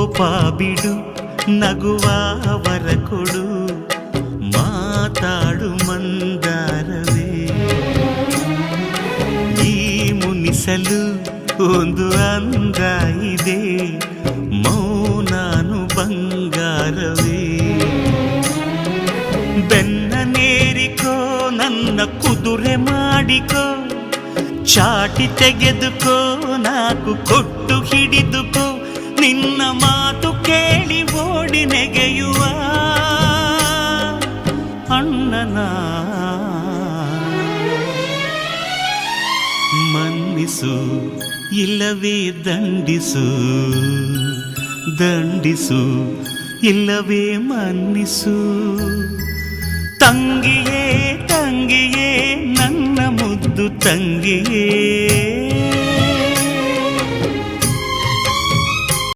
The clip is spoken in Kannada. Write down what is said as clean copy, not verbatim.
ಕೋಪ ಬಿಡು ನಗುವವರ ಕೊಡು ಮಾತಾಡು ಮಂದಾರವೇ ಈ ಮುನಿಸಲು ಒಂದು ಅಂದ ಇದೆ ಮೌನಾನು ಬಂಗಾರವೇ ಬೆನ್ನ ನೇರಿಕೋ ನನ್ನ ಕುದುರೆ ಮಾಡಿಕೋ ಚಾಟಿ ತೆಗೆದುಕೋ ನಾಕು ಕೊಟ್ಟು ಹಿಡಿದುಕೋ ನಿನ್ನ ಮಾತು ಕೇಳಿ ಓಡಿ ನೆಗೆಯುವ ಅಣ್ಣನ ಮನ್ನಿಸು ಇಲ್ಲವೇ ದಂಡಿಸು ದಂಡಿಸು ಇಲ್ಲವೇ ಮನ್ನಿಸು ತಂಗಿಯೇ ತಂಗಿಯೇ ನನ್ನ ಮುದ್ದು ತಂಗಿಯೇ